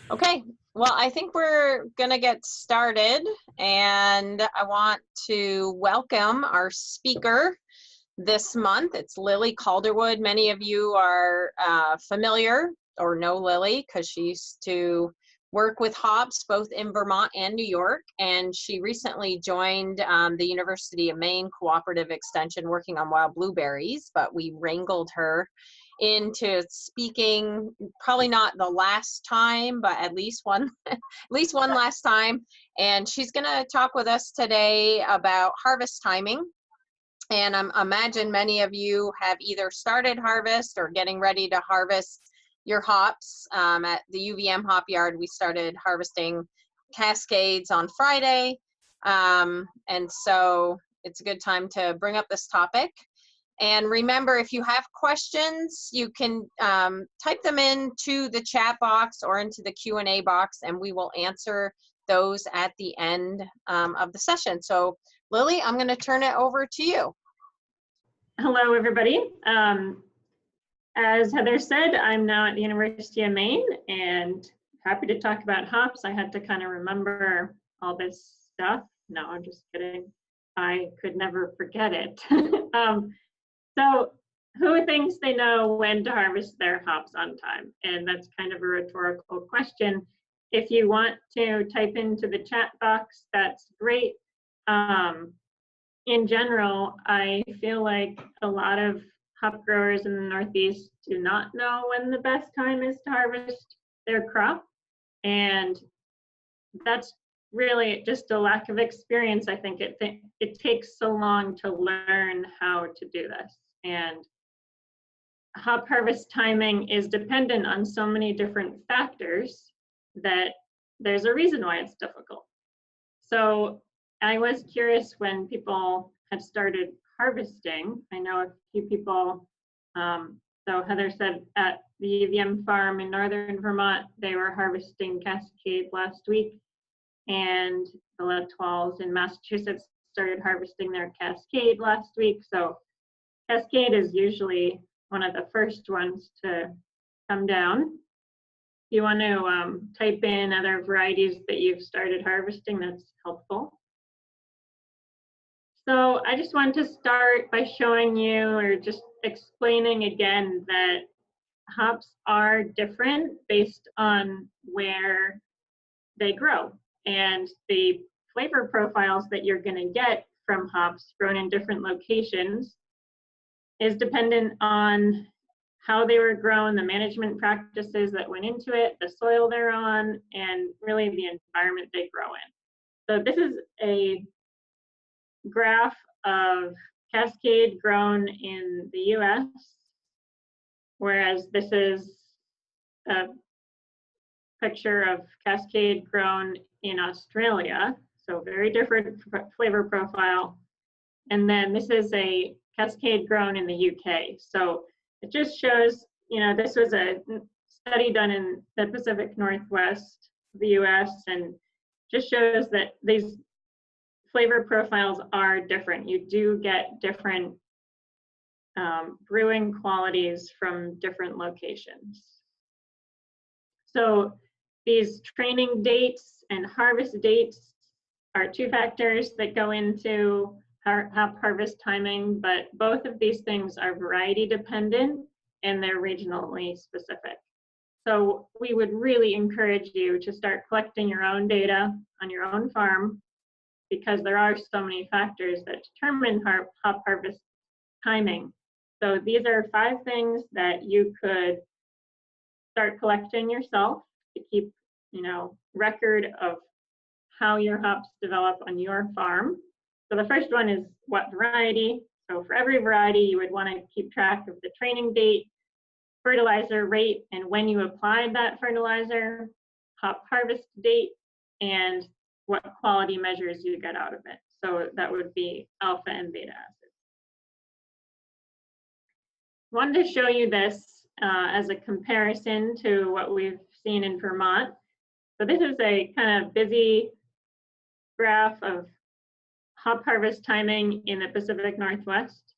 Okay, well, I think we're going to get started, and I want to welcome our speaker this month. It's Lily Calderwood. Many of you are familiar or know Lily because she used to work with hops both in Vermont and New York, and she recently joined the University of Maine Cooperative Extension working on wild blueberries, but we wrangled her into speaking, probably not the last time, but at least one last time. And she's going to talk with us today about harvest timing. And I imagine many of you have either started harvest or getting ready to harvest your hops. At the UVM hop yard, we started harvesting Cascades on Friday. And so it's a good time to bring up this topic. And remember, if you have questions, you can type them into the chat box or into the Q&A box, and we will answer those at the end of the session. So Lily, I'm going to turn it over to you. Hello, everybody. As Heather said, I'm now at the University of Maine and happy to talk about hops. I had to kind of remember all this stuff. No, I'm just kidding. I could never forget it. So who thinks they know when to harvest their hops on time? And that's kind of a rhetorical question. If you want to type into the chat box, that's great. In general, I feel like a lot of hop growers in the Northeast do not know when the best time is to harvest their crop. And that's really just a lack of experience. I think it takes so long to learn how to do this. And hop harvest timing is dependent on so many different factors that there's a reason why it's difficult. So I was curious when people had started harvesting. I know a few people, so Heather said at the UVM farm in northern Vermont, they were harvesting Cascade last week, and the Latoiles in Massachusetts started harvesting their Cascade last week. So Cascade is usually one of the first ones to come down. If you want to type in other varieties that you've started harvesting, that's helpful. So I just wanted to start by showing you or just explaining again that hops are different based on where they grow. And the flavor profiles that you're going to get from hops grown in different locations is dependent on how they were grown, the management practices that went into it, the soil they're on, and really the environment they grow in. So this is a graph of Cascade grown in the US, whereas this is a picture of Cascade grown in Australia. So very different flavor profile. And then this is a Cascade grown in the UK. So it just shows, you know, this was a study done in the Pacific Northwest of the US, and just shows that these flavor profiles are different. You do get different brewing qualities from different locations. So these training dates and harvest dates are two factors that go into hop harvest timing, but both of these things are variety dependent and they're regionally specific. So we would really encourage you to start collecting your own data on your own farm, because there are so many factors that determine hop harvest timing. So these are 5 things that you could start collecting yourself to keep, you know, record of how your hops develop on your farm. So the first one is what variety. So for every variety, you would want to keep track of the training date, fertilizer rate, and when you applied that fertilizer, hop harvest date, and what quality measures you get out of it. So that would be alpha and beta acids. Wanted to show you this as a comparison to what we've seen in Vermont. So this is a kind of busy graph of hop harvest timing in the Pacific Northwest.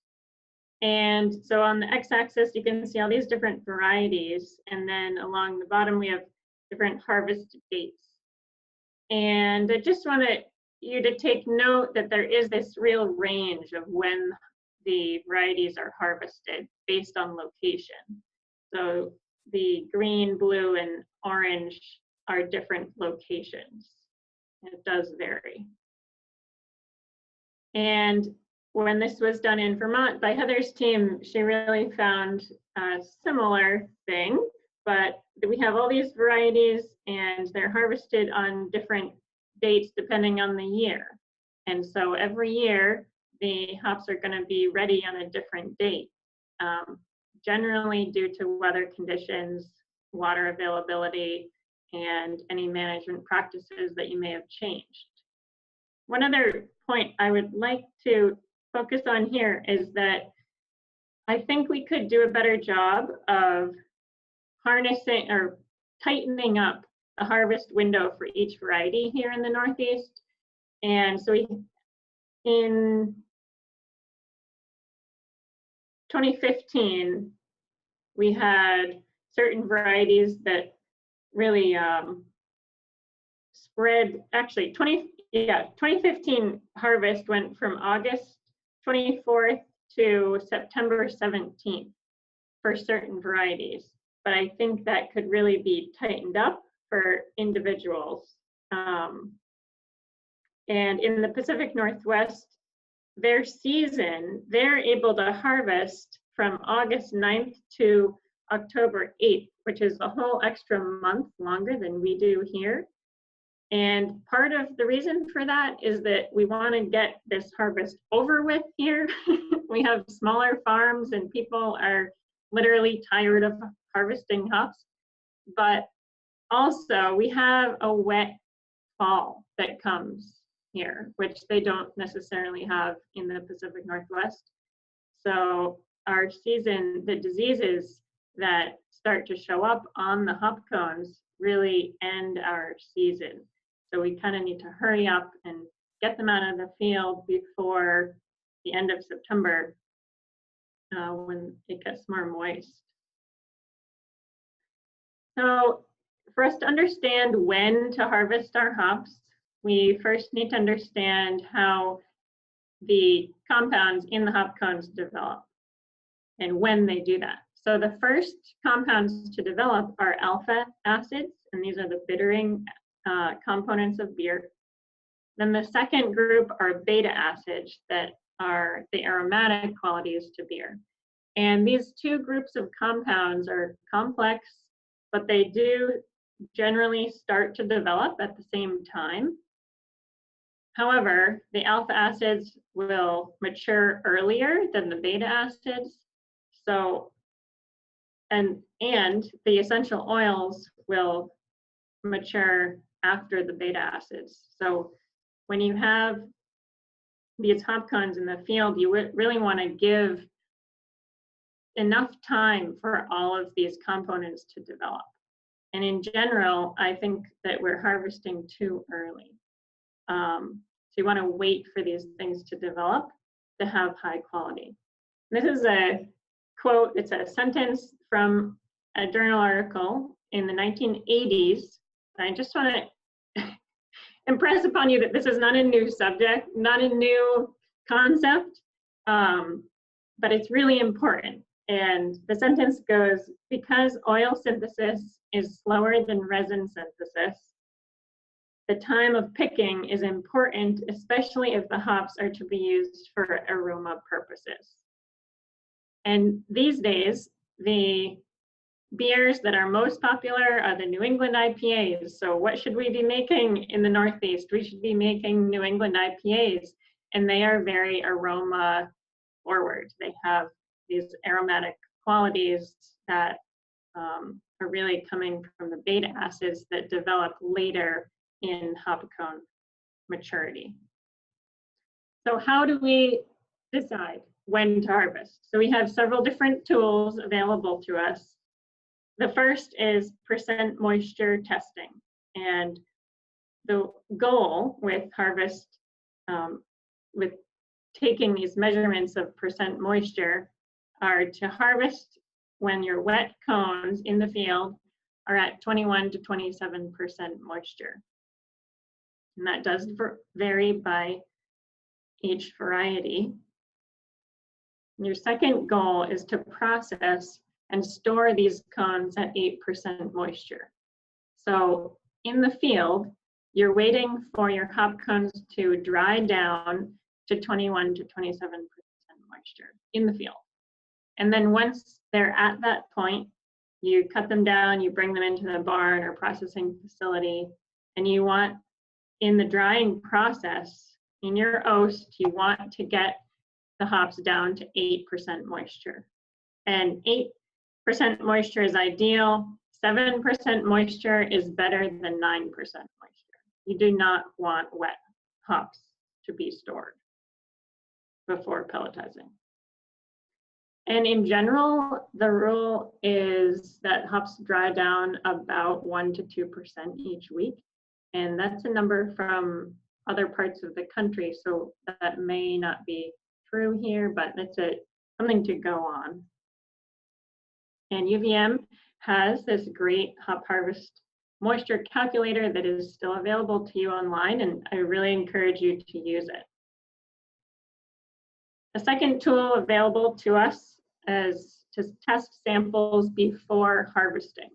And so on the x-axis, you can see all these different varieties. And then along the bottom, we have different harvest dates. And I just wanted you to take note that there is this real range of when the varieties are harvested based on location. So the green, blue, and orange are different locations. It does vary. And when this was done in Vermont by Heather's team, she really found a similar thing, but we have all these varieties and they're harvested on different dates depending on the year. And so every year, the hops are going to be ready on a different date, generally due to weather conditions, water availability, and any management practices that you may have changed. One other point I would like to focus on here is that I think we could do a better job of harnessing or tightening up the harvest window for each variety here in the Northeast. And so in 2015, we had certain varieties that really spread, actually 2015 harvest went from August 24th to September 17th for certain varieties. But I think that could really be tightened up for individuals. And in the Pacific Northwest, their season, they're able to harvest from August 9th to October 8th, which is a whole extra month longer than we do here. And part of the reason for that is that we want to get this harvest over with here. We have smaller farms and people are literally tired of harvesting hops. But also we have a wet fall that comes here, which they don't necessarily have in the Pacific Northwest. So our season, the diseases that start to show up on the hop cones really end our season. So we kind of need to hurry up and get them out of the field before the end of September when it gets more moist. So for us to understand when to harvest our hops, we first need to understand how the compounds in the hop cones develop and when they do that. So the first compounds to develop are alpha acids, and these are the bittering components of beer. Then the second group are beta acids that are the aromatic qualities to beer. And these two groups of compounds are complex, but they do generally start to develop at the same time. However, the alpha acids will mature earlier than the beta acids. So, and the essential oils will mature after the beta acids. So when you have these hop cones in the field, you really want to give enough time for all of these components to develop. And in general, I think that we're harvesting too early. So you want to wait for these things to develop to have high quality. This is a quote, it's a sentence from a journal article in the 1980s. I just want to impress upon you that this is not a new subject, not a new concept, but it's really important. And the sentence goes, because oil synthesis is slower than resin synthesis, the time of picking is important, especially if the hops are to be used for aroma purposes. And these days, the beers that are most popular are the New England IPAs. So what should we be making in the Northeast? We should be making New England IPAs, and they are very aroma forward. They have these aromatic qualities that are really coming from the beta acids that develop later in hop cone maturity. So how do we decide when to harvest? So we have several different tools available to us. The first is percent moisture testing. And the goal with harvest, with taking these measurements of percent moisture, are to harvest when your wet cones in the field are at 21 to 27% moisture. And that does vary by each variety. Your second goal is to process and store these cones at 8% moisture. So in the field, you're waiting for your hop cones to dry down to 21 to 27% moisture in the field. And then once they're at that point, you cut them down, you bring them into the barn or processing facility, and you want, in the drying process, in your oast, you want to get the hops down to 8% moisture. And 8% moisture is ideal. 7% moisture is better than 9% moisture. You do not want wet hops to be stored before pelletizing. And in general, the rule is that hops dry down about 1 to 2% each week. And that's a number from other parts of the country, so that may not be true here, but that's something to go on. And UVM has this great hop harvest moisture calculator that is still available to you online, and I really encourage you to use it. A second tool available to us is to test samples before harvesting.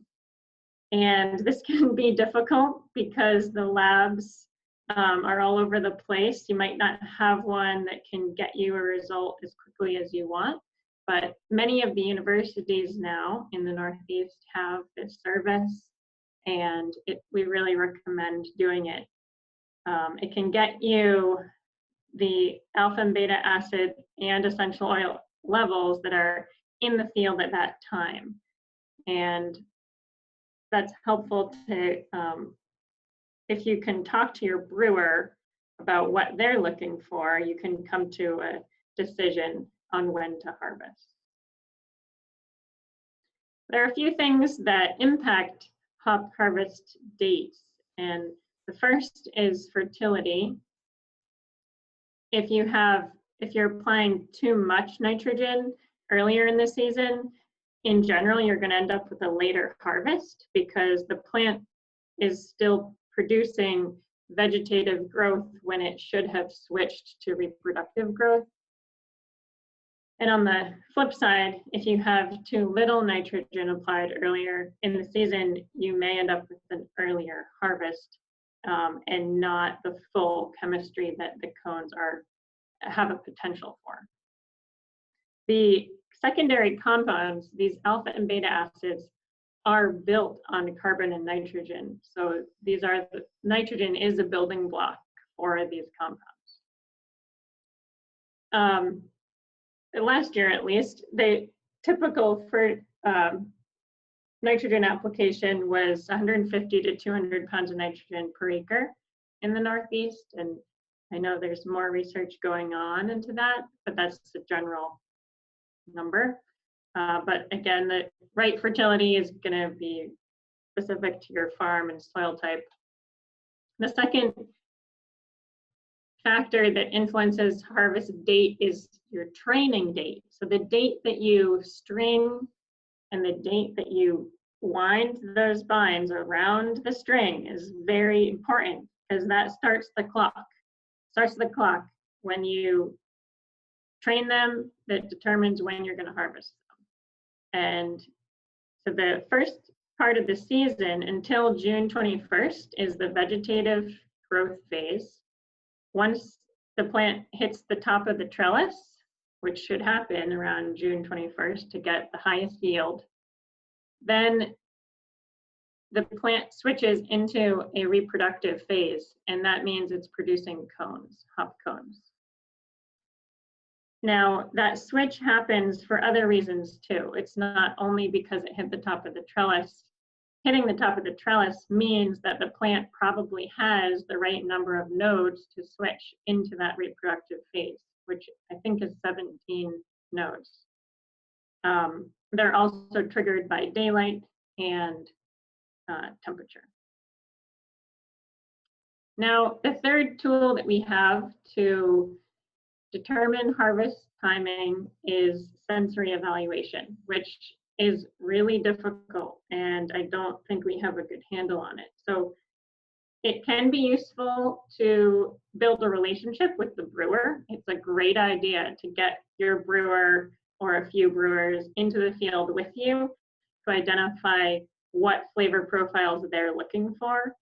And this can be difficult because the labs are all over the place. You might not have one that can get you a result as quickly as you want, but many of the universities now in the Northeast have this service, and we really recommend doing it. It can get you the alpha and beta acid and essential oil levels that are in the field at that time. And that's helpful to, if you can talk to your brewer about what they're looking for, you can come to a decision on when to harvest. There are a few things that impact hop harvest dates, and the first is fertility. If you're applying too much nitrogen earlier in the season, in general, you're going to end up with a later harvest because the plant is still producing vegetative growth when it should have switched to reproductive growth. And on the flip side, if you have too little nitrogen applied earlier in the season, you may end up with an earlier harvest and not the full chemistry that the cones have a potential for. The secondary compounds, these alpha and beta acids, are built on carbon and nitrogen. So nitrogen is a building block for these compounds. Last year, at least, the typical for nitrogen application was 150 to 200 pounds of nitrogen per acre in the Northeast. And I know there's more research going on into that, but that's the general number. But again, the right fertility is going to be specific to your farm and soil type. The second factor that influences harvest date is your training date. So the date that you string and the date that you wind those binds around the string is very important because that starts the clock. When you train them, that determines when you're going to harvest them. And so the first part of the season until June 21st is the vegetative growth phase. Once the plant hits the top of the trellis, which should happen around June 21st to get the highest yield, then the plant switches into a reproductive phase, and that means it's producing cones, hop cones. Now, that switch happens for other reasons too. It's not only because it hit the top of the trellis. Hitting the top of the trellis means that the plant probably has the right number of nodes to switch into that reproductive phase, which I think is 17 nodes. They're also triggered by daylight and temperature. Now, the third tool that we have to determine harvest timing is sensory evaluation, which is really difficult, and I don't think we have a good handle on it. So it can be useful to build a relationship with the brewer. It's a great idea to get your brewer or a few brewers into the field with you to identify what flavor profiles they're looking for.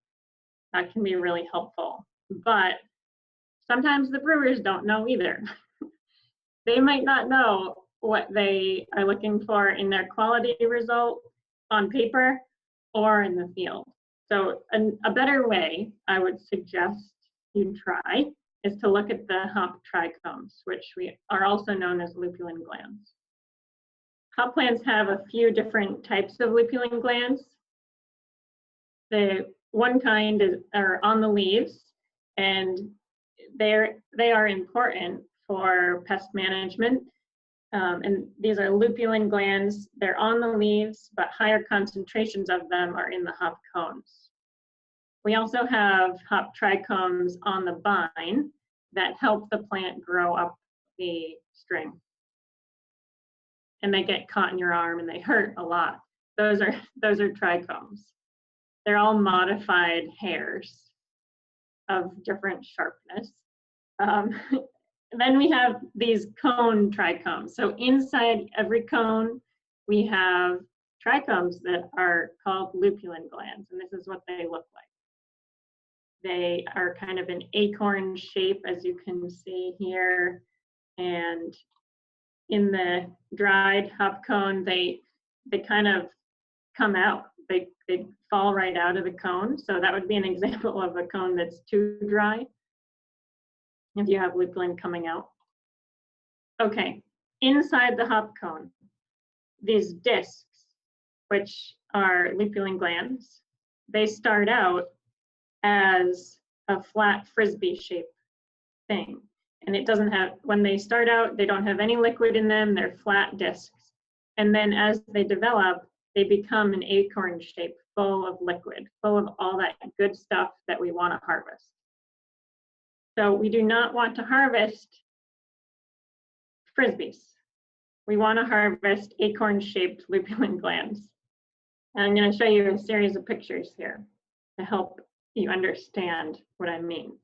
That can be really helpful. But sometimes the brewers don't know either. They might not know what they are looking for in their quality result on paper or in the field. So a better way I would suggest you try is to look at the hop trichomes, which we are also known as lupulin glands. Hop plants have a few different types of lupulin glands. The one kind are on the leaves, and they are important for pest management. And these are lupulin glands. They're on the leaves, but higher concentrations of them are in the hop cones. We also have hop trichomes on the vine that help the plant grow up the string. And they get caught in your arm and they hurt a lot. Those are trichomes. They're all modified hairs of different sharpness. Then we have these cone trichomes. So inside every cone, we have trichomes that are called lupulin glands, and this is what they look like. They are kind of an acorn shape, as you can see here, and in the dried hop cone, they kind of come out. They fall right out of the cone. So that would be an example of a cone that's too dry, if you have lupulin coming out. Okay, inside the hop cone, these discs, which are lupulin glands, they start out as a flat frisbee shaped thing. And it doesn't have, when they start out, they don't have any liquid in them, they're flat discs. And then as they develop, they become an acorn shape, full of liquid, full of all that good stuff that we want to harvest. So we do not want to harvest frisbees. We want to harvest acorn-shaped lupulin glands. And I'm going to show you a series of pictures here to help you understand what I mean.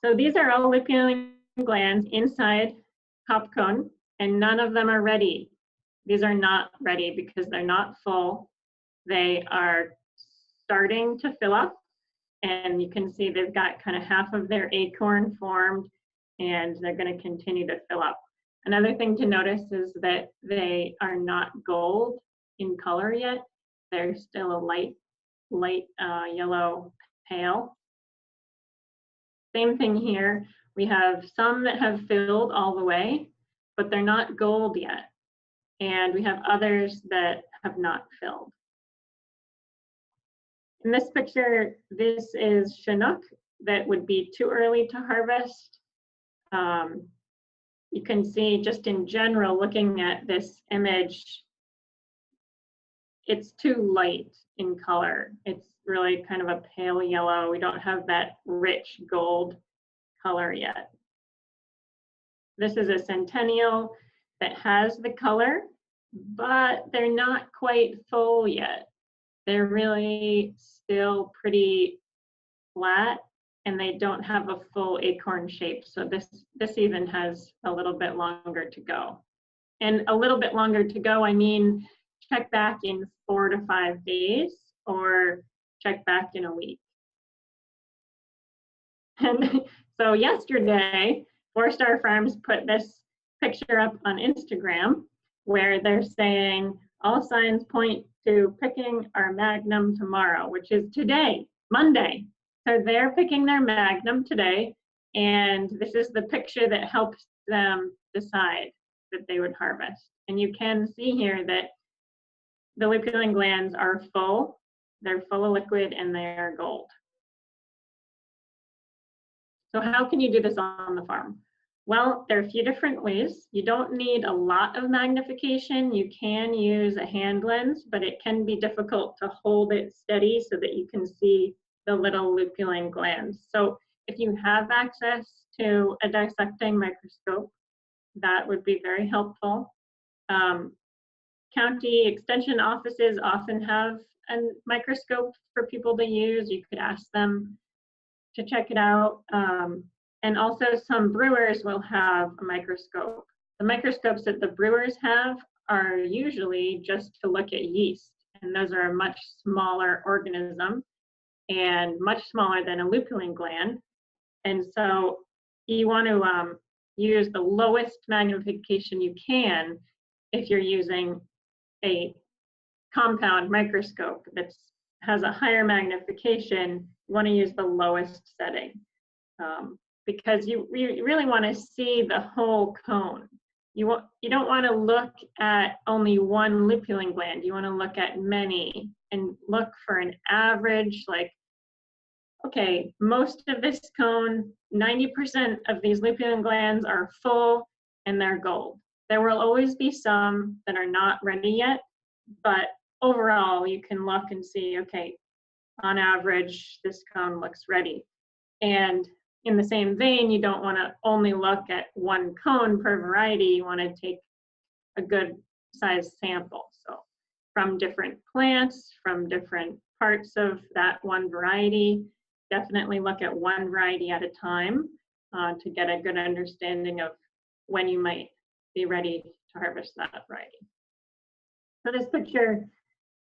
So these are all lupulin glands inside hop cone, and none of them are ready. These are not ready because they're not full. They are starting to fill up, and you can see they've got kind of half of their acorn formed, and they're going to continue to fill up. Another thing to notice is that they are not gold in color yet. They're still a light yellow pale. Same thing here. We have some that have filled all the way, but they're not gold yet. And we have others that have not filled. In this picture, this is Chinook that would be too early to harvest. You can see just in general, looking at this image, it's too light in color. It's really kind of a pale yellow. We don't have that rich gold color yet. This is a centennial that has the color, but they're not quite full yet. They're really still pretty flat, and they don't have a full acorn shape. So this even has a little bit longer to go. And a little bit longer to go, I mean, check back in 4 to 5 days or check back in a week. And so yesterday, 4-Star Farms put this picture up on Instagram where they're saying all signs point to picking our Magnum tomorrow, which is today, Monday. So they're picking their Magnum today, and this is the picture that helps them decide that they would harvest. And you can see here that the lupulin glands are full, they're full of liquid, and they are gold. So how can you do this on the farm? Well, there are a few different ways. You don't need a lot of magnification. You can use a hand lens, but it can be difficult to hold it steady so that you can see the little lupulin glands. So if you have access to a dissecting microscope, that would be very helpful. county extension offices often have a microscope for people to use. You could ask them to check it out. And also some brewers will have a microscope. The microscopes that the brewers have are usually just to look at yeast, and those are a much smaller organism and much smaller than a lupulin gland. And so you want to use the lowest magnification you can if you're using a compound microscope that has a higher magnification. You want to use the lowest setting because you really want to see the whole cone. You don't want to look at only one lupulin gland. You want to look at many and look for an average, like, okay, most of this cone, 90% of these lupulin glands are full and they're gold. There will always be some that are not ready yet, but overall you can look and see, okay, on average, this cone looks ready. And in the same vein, you don't want to only look at one cone per variety. You want to take a good size sample. So from different plants, from different parts of that one variety, definitely look at one variety at a time to get a good understanding of when you might be ready to harvest that variety. So this picture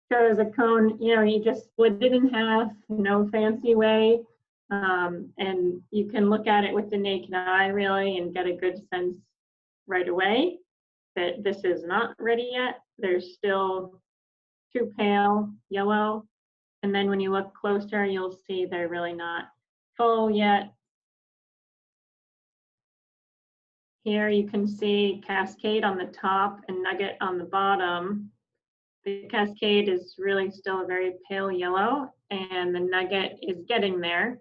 shows a cone, you just split it in half, no fancy way. And you can look at it with the naked eye really and get a good sense right away that this is not ready yet. There's still too pale yellow. And then when you look closer, you'll see they're really not full yet. Here you can see cascade on the top and nugget on the bottom. The cascade is really still a very pale yellow, and the nugget is getting there.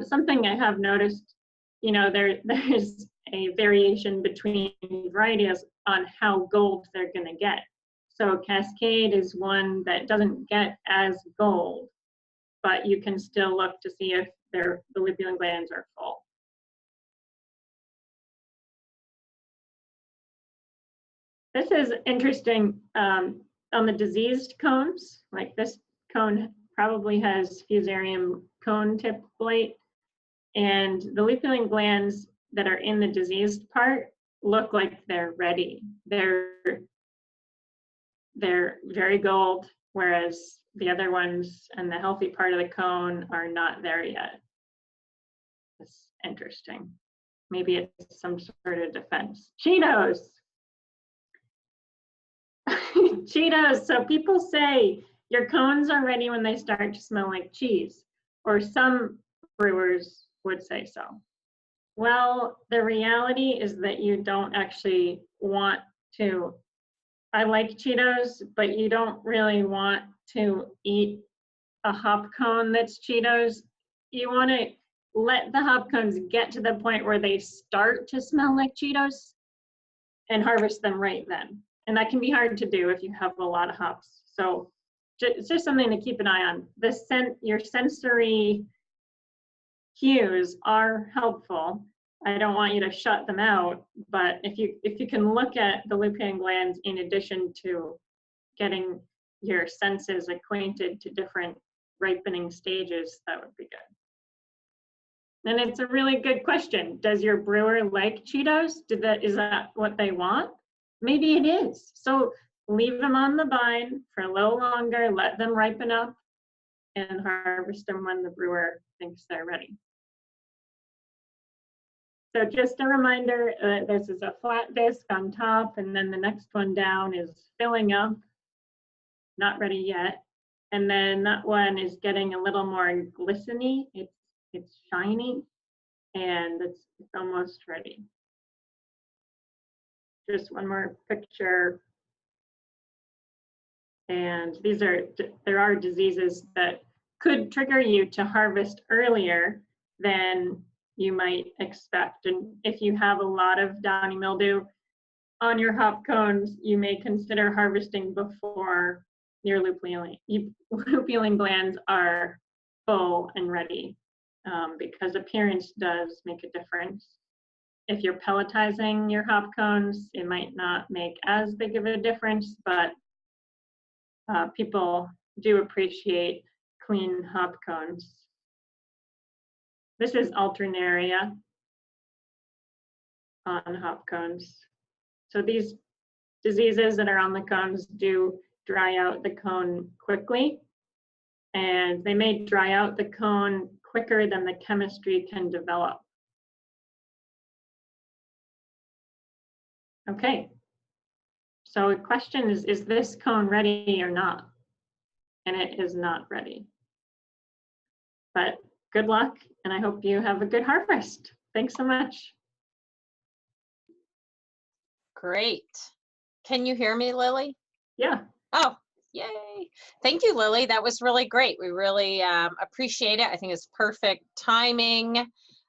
Something I have noticed, there's a variation between varieties on how gold they're going to get. So cascade is one that doesn't get as gold, but you can still look to see if the lupulin glands are full. This is interesting on the diseased cones. Like this cone probably has fusarium cone tip blight, and the lupulin glands that are in the diseased part look like they're ready. They're very gold, whereas the other ones and the healthy part of the cone are not there yet. It's interesting. Maybe it's some sort of defense. Cheetos. Cheetos. So people say your cones are ready when they start to smell like cheese, or some brewers would say so. Well, the reality is that you don't actually want to. I like Cheetos, but you don't really want to eat a hop cone that's Cheetos. You want to let the hop cones get to the point where they start to smell like Cheetos and harvest them right then. And that can be hard to do if you have a lot of hops. So it's just something to keep an eye on. Your sensory cues are helpful. I don't want you to shut them out, but if you can look at the lupulin glands in addition to getting your senses acquainted to different ripening stages, that would be good. And it's a really good question. Does your brewer like Cheetos? Is that what they want? Maybe it is. So leave them on the vine for a little longer, let them ripen up, and harvest them when the brewer thinks they're ready. So just a reminder, this is a flat disc on top, and then the next one down is filling up, not ready yet. And then that one is getting a little more glistening. It's shiny, and it's almost ready. Just one more picture. And there are diseases that could trigger you to harvest earlier than you might expect. And if you have a lot of downy mildew on your hop cones, you may consider harvesting before your lupulin glands are full and ready, because appearance does make a difference. If you're pelletizing your hop cones, it might not make as big of a difference, but people do appreciate clean hop cones. This is alternaria on hop cones. So these diseases that are on the cones do dry out the cone quickly, and they may dry out the cone quicker than the chemistry can develop. Okay, so the question is this cone ready or not? And it is not ready. But good luck, and I hope you have a good harvest. Thanks so much. Great. Can you hear me, Lily? Yeah. Oh, yay. Thank you, Lily. That was really great. We really appreciate it. I think it's perfect timing.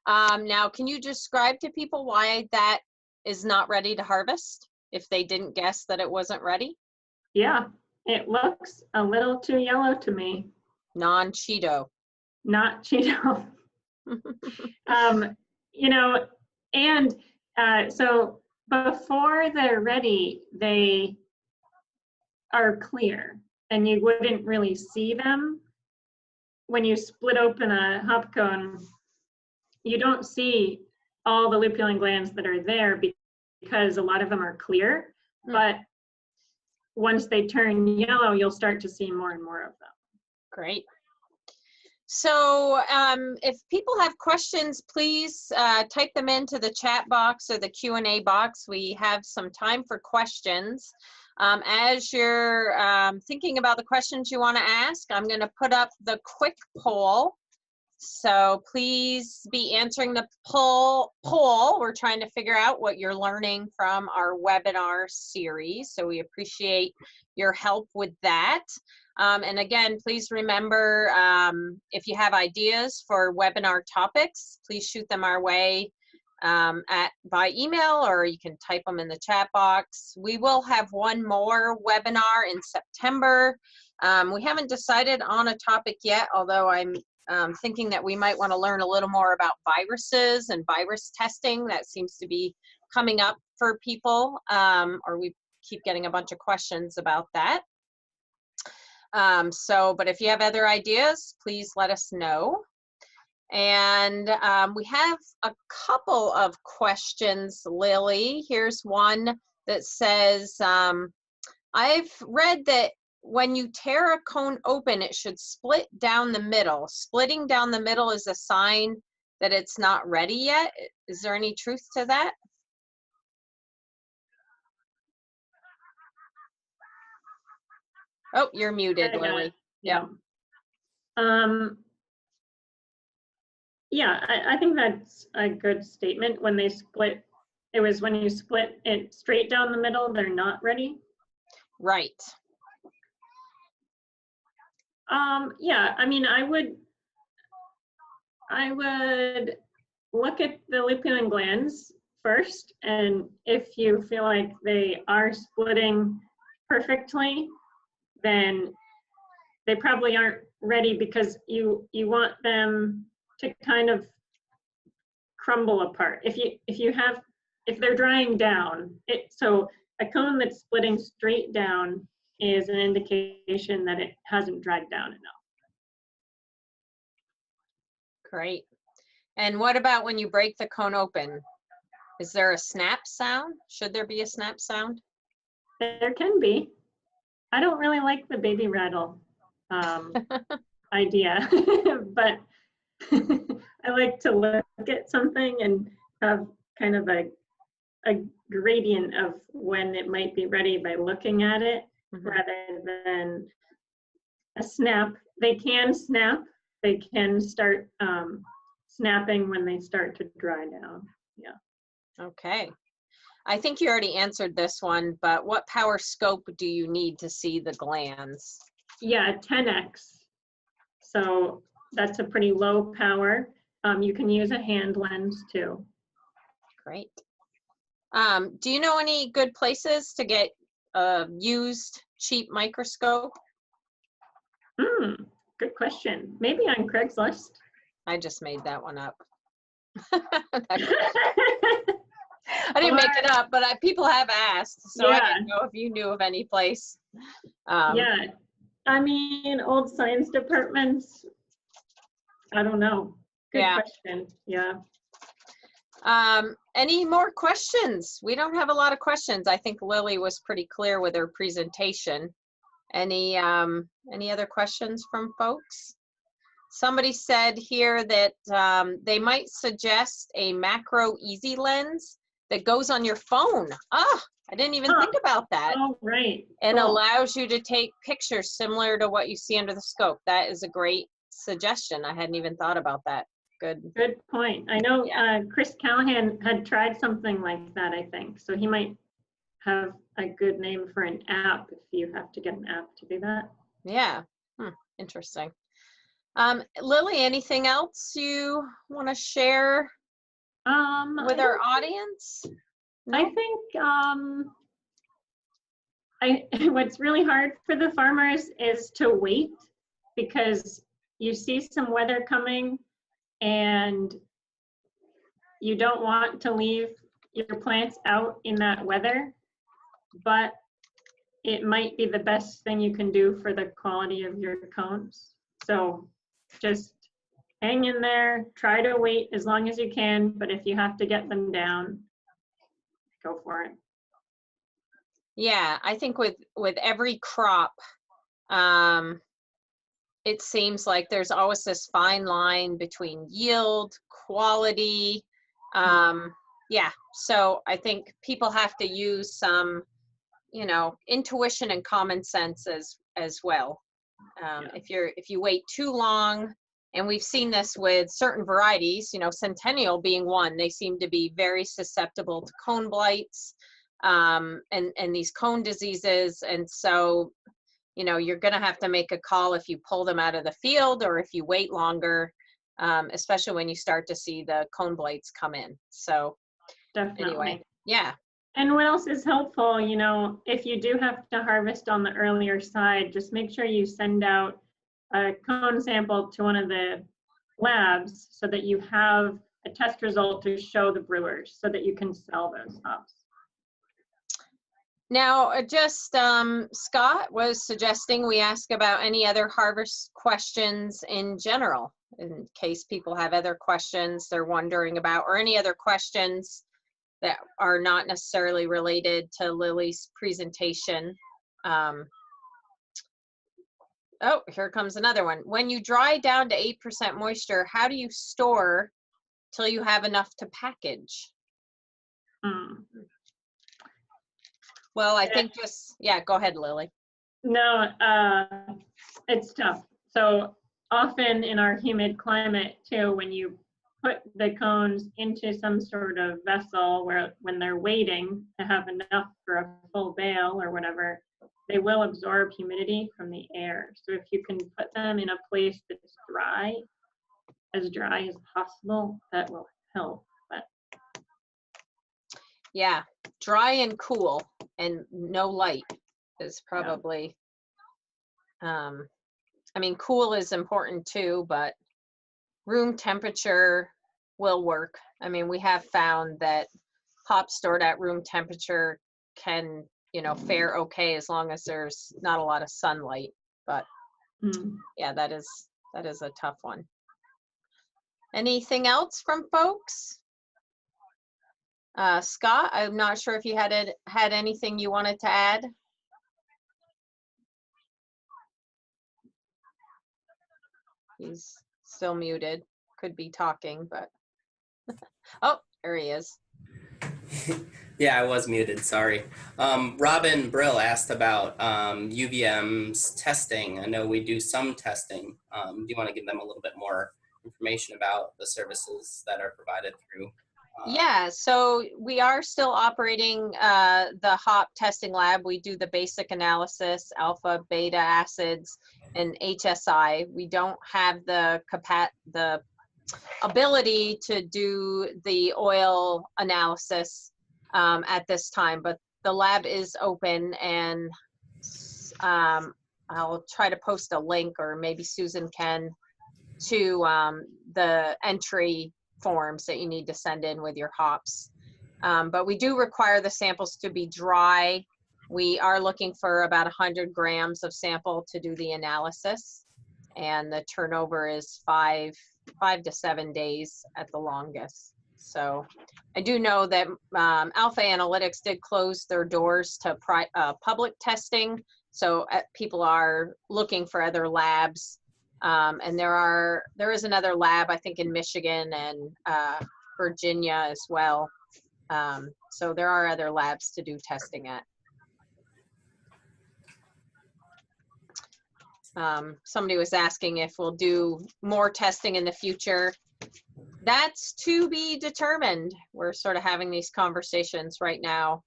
Now, can you describe to people why that is not ready to harvest if they didn't guess that it wasn't ready? Yeah, it looks a little too yellow to me. Non-Cheeto. Not Cheeto. You know, and so before they're ready, they are clear, and you wouldn't really see them. When you split open a hop cone, you don't see all the lupulin glands that are there because a lot of them are clear, but once they turn yellow, you'll start to see more and more of them. Great. So if people have questions, please type them into the chat box or the Q&A box. We have some time for questions. As you're thinking about the questions you want to ask, I'm going to put up the quick poll. So please be answering the poll. We're trying to figure out what you're learning from our webinar series. So we appreciate your help with that. And again, please remember, if you have ideas for webinar topics, please shoot them our way by email, or you can type them in the chat box. We will have one more webinar in September. We haven't decided on a topic yet, although I'm thinking that we might want to learn a little more about viruses and virus testing. That seems to be coming up for people, or we keep getting a bunch of questions about that. But if you have other ideas, please let us know. And we have a couple of questions, Lily. Here's one that says, I've read that when you tear a cone open, it should split down the middle. Splitting down the middle is a sign that it's not ready yet. Is there any truth to that? Oh, you're muted, Lily. Yeah. Yeah, I think that's a good statement. When they split, it was when you split it straight down the middle, they're not ready. Right. Yeah, I mean, I would look at the lupulin glands first, and if you feel like they are splitting perfectly, then they probably aren't ready, because you want them to kind of crumble apart. If they're drying down, so a cone that's splitting straight down is an indication that it hasn't dried down enough. Great. And what about when you break the cone open? Is there a snap sound? Should there be a snap sound? There can be. I don't really like the baby rattle idea, but I like to look at something and have kind of a gradient of when it might be ready by looking at it, rather than a snap. They can snap. They can start snapping when they start to dry down. Yeah. Okay. I think you already answered this one, but what power scope do you need to see the glands? Yeah, 10x. So that's a pretty low power. You can use a hand lens too. Great. Do you know any good places to get a used cheap microscope? Good question. Maybe on Craigslist. I just made that one up. I didn't make it up, but people have asked, so yeah. I didn't know if you knew of any place. Yeah, I mean, old science departments, I don't know. Good Yeah. question. Yeah. Any more questions? We don't have a lot of questions. I think Lily was pretty clear with her presentation. Any other questions from folks? Somebody said here that they might suggest a macro easy lens that goes on your phone. Ah, I didn't even think about that. Oh, right. And Cool. allows you to take pictures similar to what you see under the scope. That is a great suggestion. I hadn't even thought about that. Good point. I know Yeah. Chris Callahan had tried something like that, I think. So he might have a good name for an app if you have to get an app to do that. Yeah. Interesting. Lily, anything else you want to share with our audience? No? I think what's really hard for the farmers is to wait, because you see some weather coming and you don't want to leave your plants out in that weather, but it might be the best thing you can do for the quality of your cones. So just hang in there, try to wait as long as you can, but if you have to get them down, go for it. Yeah, I think with every crop, it seems like there's always this fine line between yield, quality. Yeah, so I think people have to use some, intuition and common sense as well. If you wait too long, and we've seen this with certain varieties, Centennial being one, they seem to be very susceptible to cone blights, and these cone diseases. And so, you're going to have to make a call if you pull them out of the field or if you wait longer, especially when you start to see the cone blights come in. So Definitely. Anyway, yeah. And what else is helpful, if you do have to harvest on the earlier side, just make sure you send out a cone sample to one of the labs so that you have a test result to show the brewers so that you can sell those hops. Now, just Scott was suggesting we ask about any other harvest questions in general, in case people have other questions they're wondering about, or any other questions that are not necessarily related to Lily's presentation. Oh, here comes another one. When you dry down to 8% moisture, how do you store till you have enough to package? Well, I think go ahead, Lily. No, it's tough. So often in our humid climate too, when you put the cones into some sort of vessel when they're waiting to have enough for a full bale or whatever, they will absorb humidity from the air. So if you can put them in a place that's dry as possible, that will help. But yeah, dry and cool and no light is probably, I mean, cool is important too, but room temperature will work. I mean, we have found that hops stored at room temperature can, fare okay as long as there's not a lot of sunlight. But yeah, that is a tough one. Anything else from folks? Scott, I'm not sure if you had anything you wanted to add. He's still muted. Could be talking, but oh, there he is. Yeah, I was muted, sorry. Robin Brill asked about UVM's testing. I know we do some testing. Do you want to give them a little bit more information about the services that are provided through? Yeah, so we are still operating the hop testing lab. We do the basic analysis, alpha, beta acids, and HSI. We don't have the ability to do the oil analysis at this time, but the lab is open, and I'll try to post a link, or maybe Susan can, to the entry forms that you need to send in with your hops. But we do require the samples to be dry We are looking for about 100 grams of sample to do the analysis, and the turnover is 5 to 7 days at the longest. So I do know that Alpha Analytics did close their doors to public testing. So people are looking for other labs. And there is another lab, I think, in Michigan and Virginia as well. So there are other labs to do testing at. Somebody was asking if we'll do more testing in the future. That's to be determined. We're sort of having these conversations right now.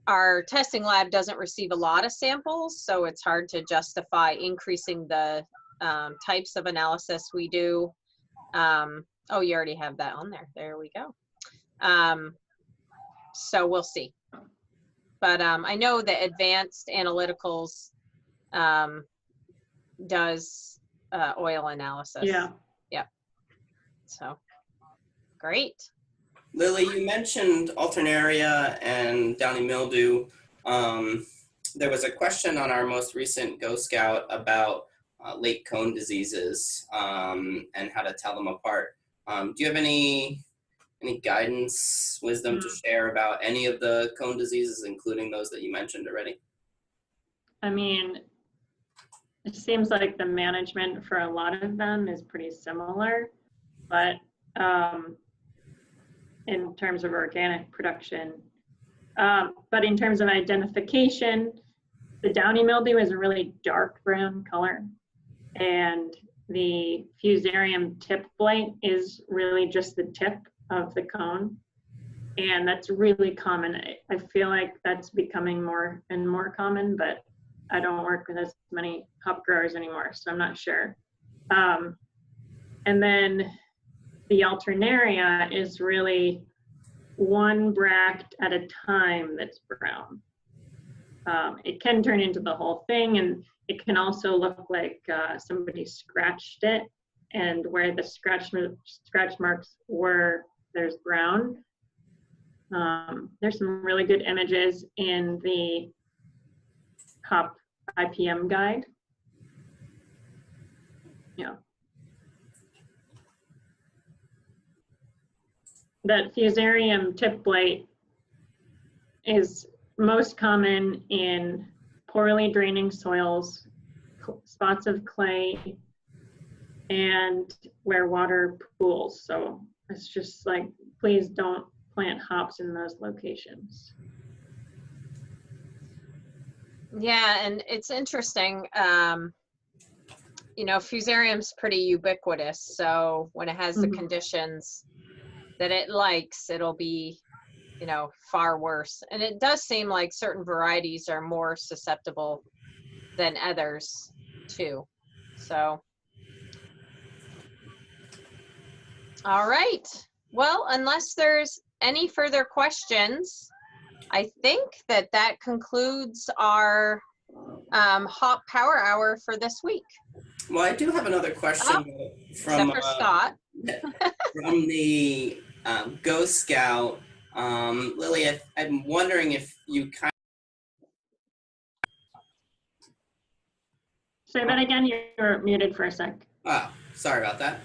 Our testing lab doesn't receive a lot of samples, so it's hard to justify increasing the types of analysis we do. Oh, you already have that on there. There we go. So we'll see. But I know that Advanced Analyticals does oil analysis. Yeah. Yep. So great. Lily, you mentioned alternaria and downy mildew. There was a question on our most recent Go Scout about late cone diseases and how to tell them apart. Do you have any guidance, wisdom to share about any of the cone diseases, including those that you mentioned already? I mean, it seems like the management for a lot of them is pretty similar, but in terms of organic production. But in terms of identification, the downy mildew is a really dark brown color, and the fusarium tip blight is really just the tip of the cone. And that's really common. I feel like that's becoming more and more common, but I don't work with as many hop growers anymore, so I'm not sure. And then the alternaria is really one bract at a time that's brown. It can turn into the whole thing, and it can also look like somebody scratched it, and where the scratch marks were, there's brown. There's some really good images in the hop IPM guide. Yeah. That fusarium tip blight is most common in poorly draining soils, spots of clay, and where water pools. So it's just like, please don't plant hops in those locations. Yeah, and it's interesting. You know, fusarium's pretty ubiquitous, so when it has the conditions that it likes, it'll be, you know, far worse. And it does seem like certain varieties are more susceptible than others too. So, all right. Well, unless there's any further questions, I think that concludes our Hop Power Hour for this week. Well, I do have another question from Scott. from the Go Scout. Lily, I'm wondering if you kind Say that again, you were muted for a sec. Oh, sorry about that.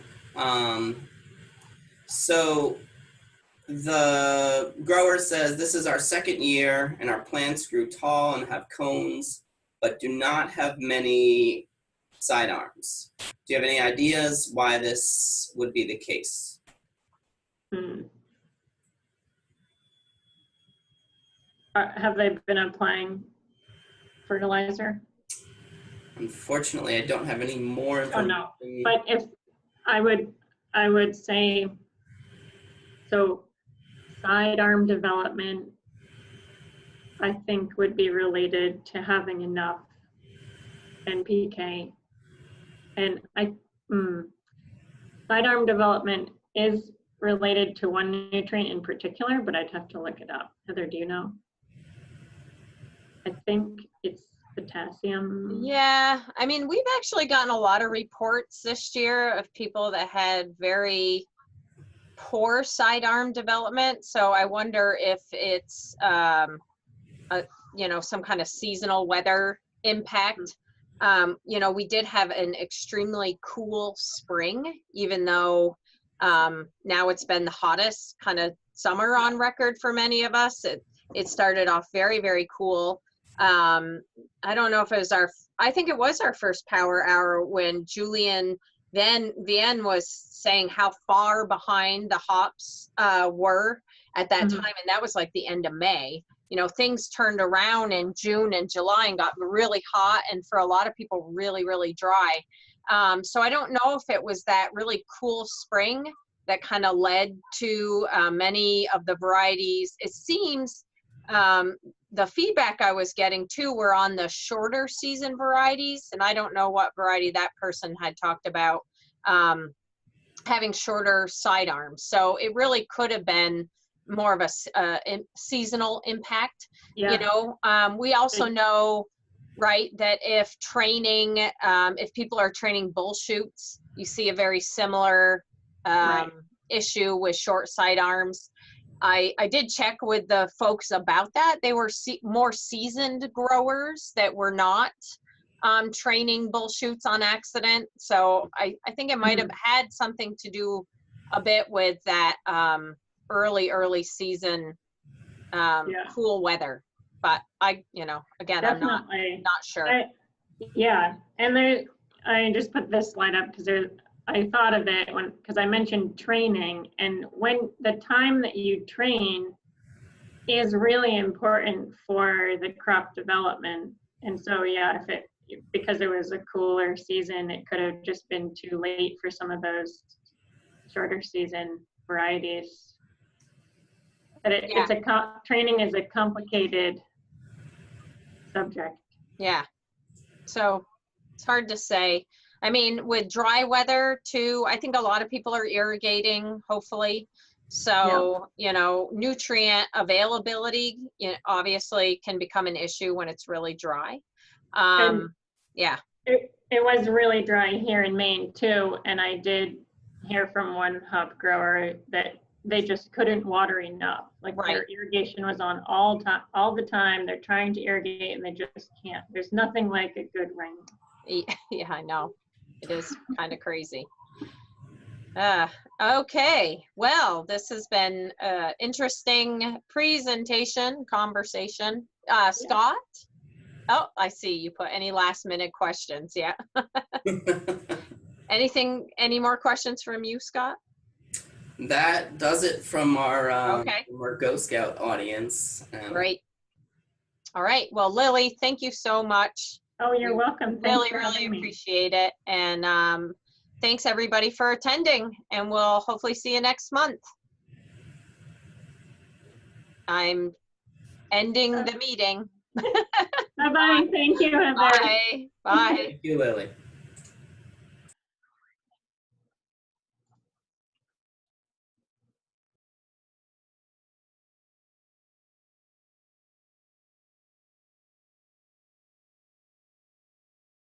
So the grower says, this is our second year and our plants grew tall and have cones, but do not have many side arms. Do you have any ideas why this would be the case? Have they been applying fertilizer? Unfortunately, I don't have any more information. Oh no, but if I would say, so side arm development, I think, would be related to having enough NPK. And side arm development is related to one nutrient in particular, but I'd have to look it up. Heather, do you know? I think it's potassium. Yeah, I mean, we've actually gotten a lot of reports this year of people that had very poor sidearm development. So I wonder if it's you know, some kind of seasonal weather impact. You know, we did have an extremely cool spring, even though now it's been the hottest kind of summer on record for many of us. It started off very, very cool. I don't know if it was I think it was our first power hour when Julian Vien was saying how far behind the hops were at that time. And that was like the end of May. You know, things turned around in June and July and got really hot, and for a lot of people, really, really dry. So I don't know if it was that really cool spring that kind of led to many of the varieties. It seems the feedback I was getting too were on the shorter season varieties, and I don't know what variety that person had talked about having shorter sidearms. So it really could have been more of a seasonal impact. Yeah. You know, we also know, right, that if training, if people are training bull shoots, you see a very similar issue with short sidearms. I did check with the folks about that. They were more seasoned growers that were not training bull shoots on accident. So I think it might have had something to do a bit with that early season cool weather. But you know, again, Definitely. I'm not sure. Yeah, and I just put this slide up because I thought of it because I mentioned training, and when the time that you train is really important for the crop development. And so, yeah, because it was a cooler season, it could have just been too late for some of those shorter season varieties. But training is a complicated subject. Yeah, so it's hard to say. I mean, with dry weather too, I think a lot of people are irrigating, hopefully. So, you know, nutrient availability, you know, obviously can become an issue when it's really dry. Yeah. It was really dry here in Maine too. And I did hear from one hop grower that they just couldn't water enough. Like their irrigation was on all the time. They're trying to irrigate and they just can't. There's nothing like a good rain. Yeah, I know. It is kind of crazy. Okay, well, this has been an interesting conversation. Scott? Oh, I see you put any last minute questions. Yeah. Any more questions from you, Scott? That does it from our Girl Scout audience. Great. All right. Well, Lily, thank you so much. Oh, you're welcome. Thanks Really appreciate it. And thanks everybody for attending, and we'll hopefully see you next month. I'm ending the meeting. Bye-bye. Thank you, Heather. Bye. Bye. Thank you, Lily.